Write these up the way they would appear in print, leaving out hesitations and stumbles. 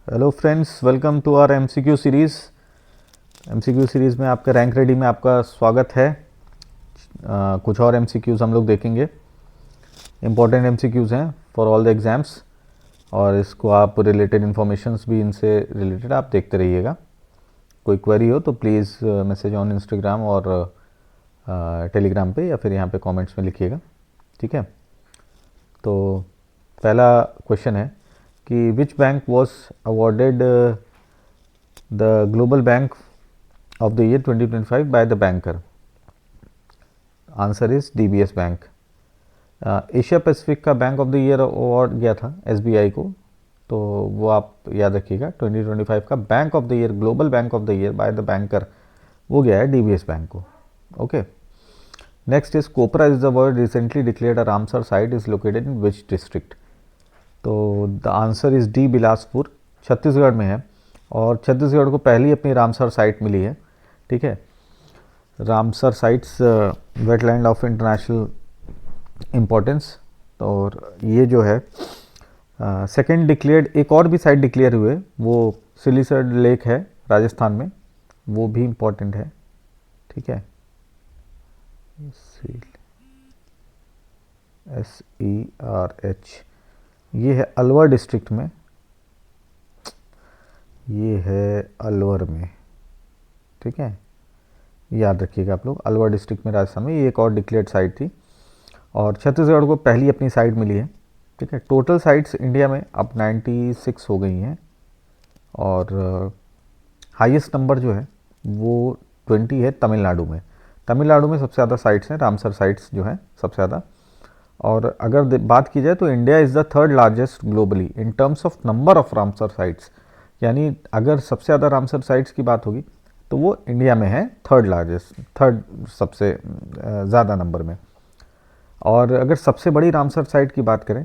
Hello friends, welcome to our MCQ series. MCQ series में आपका rank ready में आपका स्वागत है। कुछ और एमसीक्यूज़ हम लोग देखेंगे। इम्पॉर्टेंट एमसीक्यूज़ हैं फॉर ऑल द एग्ज़ाम्स, और इसको आप रिलेटेड इन्फॉर्मेशंस भी इनसे रिलेटेड आप देखते रहिएगा। कोई क्वेरी हो तो प्लीज़ मैसेज ऑन इंस्टाग्राम और टेलीग्राम पे या फिर यहाँ पे कमेंट्स में लिखिएगा, ठीक है। तो पहला क्वेश्चन है कि which bank was awarded the global bank of the year 2025 by the banker. Answer is DBS bank. Asia Pacific का bank of the year award गया था एसबीआई को, तो वो आप याद रखिएगा। 2025 का bank of the year, global bank of the year by the banker, वो गया है डीबीएस बैंक को। Okay, next is Kopra is the word recently declared a Ramsar site is located in which district. तो the answer is D, Bilaspur, Chhattisgarh में है। और छत्तीसगढ़ को पहली अपनी रामसर साइट मिली है, ठीक है। Ramsar sites wetland of international importance. और ये जो है सेकंड डिक्लेयर्ड, एक और भी साइट डिक्लेयर हुए, वो सिलीसर लेक है राजस्थान में, वो भी इम्पोर्टेंट है, ठीक है। SERH, ये है अलवर डिस्ट्रिक्ट में, ये है अलवर में, ठीक है। याद रखिएगा आप लोग, अलवर डिस्ट्रिक्ट में राजस्थान में, ये एक और डिक्लेयर्ड साइट थी। और छत्तीसगढ़ को पहली अपनी साइट मिली है, ठीक है। टोटल साइट्स इंडिया में अब 96 हो गई हैं, और हाईएस्ट नंबर जो है वो 20 है तमिलनाडु में। तमिलनाडु में सबसे ज़्यादा साइट्स हैं, रामसर साइट्स जो हैं सबसे ज़्यादा। और अगर बात की जाए तो India is the third largest globally in terms of number of Ramsar sites, यानी अगर सबसे ज़्यादा रामसर साइट्स की बात होगी तो वो इंडिया में है थर्ड लार्जेस्ट, थर्ड सबसे ज़्यादा नंबर में। और अगर सबसे बड़ी रामसर साइट की बात करें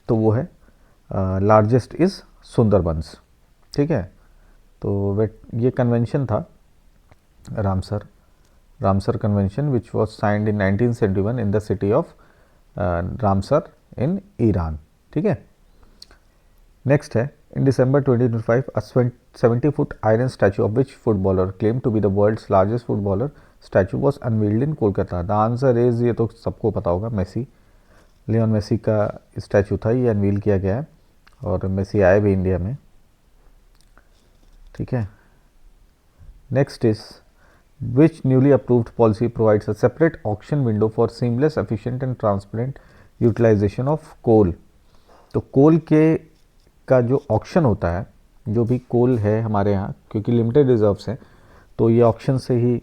तो वो है लार्जेस्ट इज़ सुंदरबंस, ठीक है। तो ये कन्वेंशन था Ramsar convention which was signed in 1971 in the city of Ramsar in Iran, ठीक है। नेक्स्ट है, इन December 2025 a 70-foot iron statue of which footballer claimed to be the world's largest footballer statue was unveiled in Kolkata। The answer is, ये तो सबको पता होगा, Messi, Lionel Messi का statue था, ये अनवील किया गया है और मेसी आए भी इंडिया में, ठीक है। Next is which newly approved policy provides a separate auction window for seamless, efficient and transparent utilization of coal. तो कोल के का जो ऑक्शन होता है, जो भी कोल है हमारे यहाँ, क्योंकि लिमिटेड रिजर्व्स हैं, तो ये ऑक्शन से ही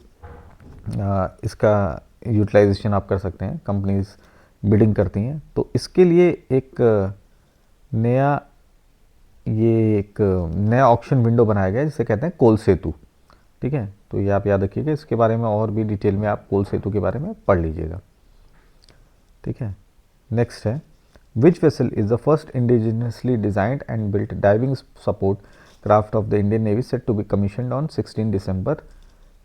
इसका यूटिलाइजेशन आप कर सकते हैं, कंपनीज बिडिंग करती हैं। तो इसके लिए एक नया ऑक्शन विंडो बनाया गया है जिसे कहते हैं कोल सेतु, ठीक है। तो ये आप याद रखिएगा, इसके बारे में और भी डिटेल में आप कोल सेतु के बारे में पढ़ लीजिएगा, ठीक है। नेक्स्ट है, which vessel is the first indigenously designed and built diving support craft of the Indian Navy set to be commissioned on 16 December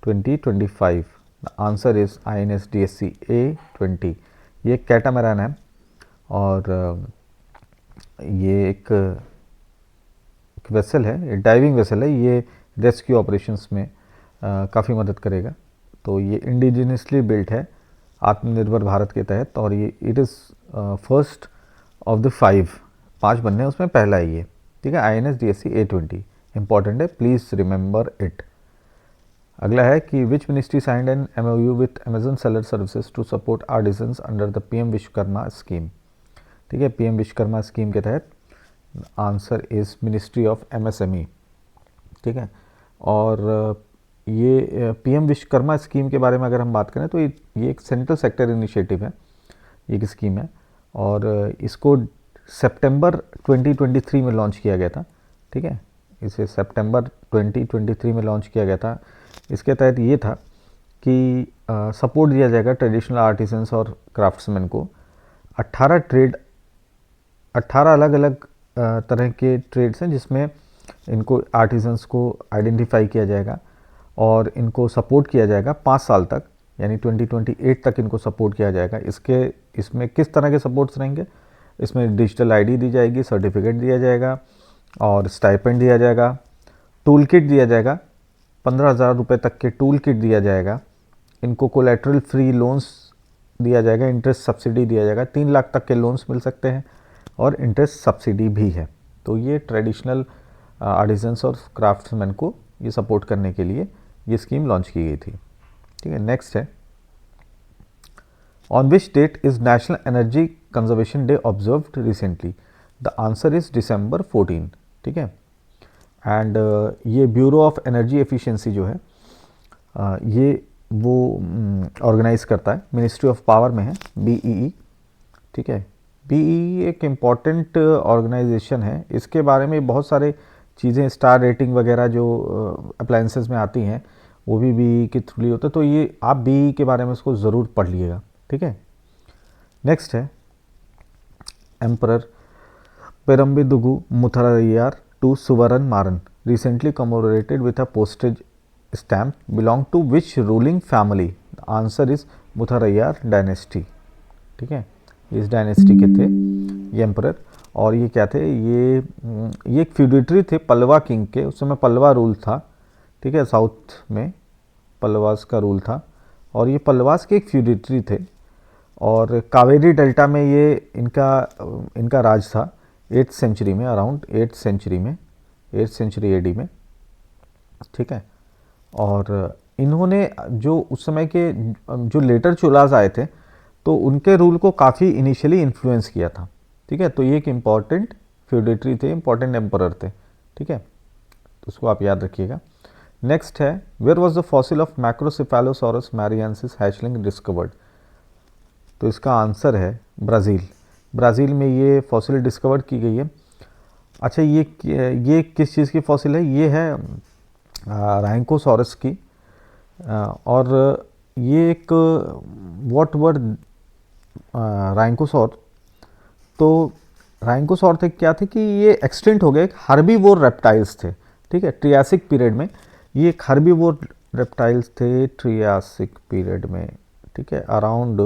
2025? The answer is INS DSC A20। ये कैटामैरान है और ये एक वेसल है, diving vessel है, ये rescue operations में काफ़ी मदद करेगा। तो ये इंडिजिनियसली बिल्ट है आत्मनिर्भर भारत के तहत, और ये it is first of the 5 बनने हैं, उसमें पहला है ये, ठीक है। INS DSC A20 इंपॉर्टेंट है, प्लीज़ रिमेंबर इट। अगला है कि which ministry signed an MOU with Amazon seller services to support artisans under the PM Vishwakarma scheme, ठीक है। PM विश्वकर्मा स्कीम के तहत answer is ministry of MSME, ठीक है। और ये PM विश्वकर्मा स्कीम के बारे में अगर हम बात करें तो ये एक सेंट्रल सेक्टर इनिशिएटिव है, ये एक स्कीम है, और इसको सितंबर 2023 में लॉन्च किया गया था, ठीक है। इसे सितंबर 2023 में लॉन्च किया गया था। इसके तहत ये था कि सपोर्ट दिया जाएगा ट्रेडिशनल आर्टिसंस और क्राफ्ट्समैन को। 18 अलग अलग तरह के ट्रेड्स हैं जिसमें इनको आर्टिसंस को आइडेंटिफाई किया जाएगा और इनको सपोर्ट किया जाएगा 5 साल तक, यानी 2028 तक इनको सपोर्ट किया जाएगा। इसमें किस तरह के सपोर्ट्स रहेंगे? इसमें डिजिटल आईडी दी जाएगी, सर्टिफिकेट दिया जाएगा, और स्टाइपेंड दिया जाएगा, टूल किट दिया जाएगा, 15,000 रुपये तक के टूल किट दिया जाएगा, इनको कोलेट्रल फ्री लोन्स दिया जाएगा, इंटरेस्ट सब्सिडी दिया जाएगा, 3 लाख तक के लोन्स मिल सकते हैं और इंटरेस्ट सब्सिडी भी है। तो ये ट्रेडिशनल आर्टिजन्स और क्राफ्ट्समैन को ये सपोर्ट करने के लिए ये स्कीम लॉन्च की गई थी। ठीक है, नेक्स्ट है, on which date is national energy conservation day observed recently? The answer is December 14। ठीक है, एंड ये ब्यूरो ऑफ एनर्जी एफिशिएंसी जो है ये वो ऑर्गेनाइज करता है, मिनिस्ट्री ऑफ पावर में है, BEE। ठीक है, BEE एक इम्पॉर्टेंट ऑर्गेनाइजेशन है, इसके बारे में बहुत सारे चीज़ें, स्टार रेटिंग वगैरह जो अप्लायंसेस में आती हैं वो भी BEE के थ्रू ही होता है। तो ये आप BEE के बारे में इसको ज़रूर पढ़ लीजिएगा। ठीक है, नेक्स्ट है, emperor पेरम्बिदुगु मुथराय्यार two Suvaran Maran recently commemorated with a postage stamp belong to which ruling family? The answer is Mutharaiyar dynasty. ठीक है, इस डायनेस्टी के थे ये एम्परर, और ये क्या थे, ये एक फ्यूडेटरी थे पल्लवा किंग के, उस समय पल्लवा रूल था। ठीक है, साउथ में पल्लवास का रूल था और ये पल्लवास के एक फ्यूडेटरी थे और कावेरी डेल्टा में ये इनका राज था 8th सेंचुरी में, अराउंड 8th सेंचुरी में, 8th सेंचुरी AD में। ठीक है, और इन्होंने जो उस समय के जो लेटर चोलाज आए थे तो उनके रूल को काफ़ी इनिशियली इन्फ्लुएंस किया था। ठीक है, तो ये एक इम्पॉर्टेंट फ्यूडेटरी थे, इम्पॉर्टेंट एम्परर थे। ठीक है, तो उसको आप याद रखिएगा। नेक्स्ट है, where was the fossil of Macrocephalosaurus mariensis hatchling discovered? तो इसका आंसर है ब्राज़ील। ब्राज़ील में ये फॉसिल डिस्कवर्ड की गई है। अच्छा, ये किस चीज़ की फॉसिल है? ये है राइंकोसॉरस की, और ये एक व्हाट वर्ड राइंकोसॉर, तो राइंकोसॉर थे क्या थे कि ये एक्सटिंक्ट हो गए, हर्बीवोर रेप्टाइल्स थे। ठीक है, ट्रियासिक पीरियड में ये एक हर्बीवोर रेप्टाइल्स थे ट्रियासिक पीरियड में। ठीक है, around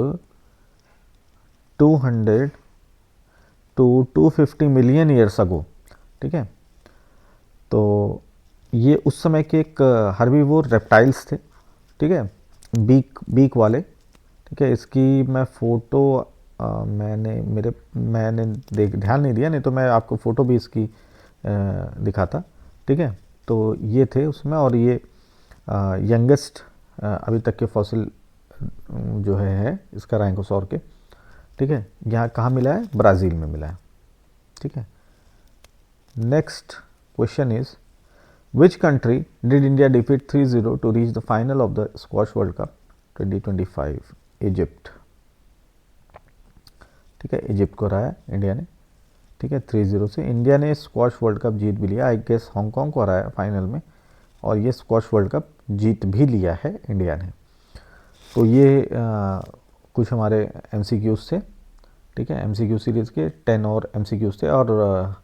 200 to 250 million years ago. ठीक है, तो ये उस समय के एक हर्बीवोर रेप्टाइल्स थे। ठीक है, बीक वाले। ठीक है, इसकी मैं फ़ोटो मैंने ध्यान नहीं दिया, नहीं तो मैं आपको फ़ोटो भी इसकी दिखाता। ठीक है, तो ये थे उसमें, और ये यंगेस्ट अभी तक के फॉसिल जो है इसका राइंकोसॉर के। ठीक है, यहाँ कहाँ मिला है? ब्राज़ील में मिला है। ठीक है, next question is, which country did India defeat 3-0 to reach the final of the squash world cup 2025? Egypt. ठीक है, इजिप्ट को हराया इंडिया ने। ठीक है, 3-0 से इंडिया ने स्क्वॉश वर्ल्ड कप जीत भी लिया। आई गेस हांगकांग को हराया फाइनल में, और ये स्क्वॉश वर्ल्ड कप जीत भी लिया है इंडिया ने। तो ये कुछ हमारे MCQs थे। ठीक है, MCQ सीरीज़ के 10 और MCQs थे, और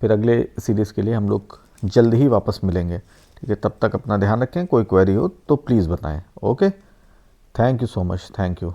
फिर अगले सीरीज़ के लिए हम लोग जल्द ही वापस मिलेंगे। ठीक है, तब तक अपना ध्यान रखें, कोई क्वेरी हो तो प्लीज़ बताएं। Okay, thank you so much, thank you.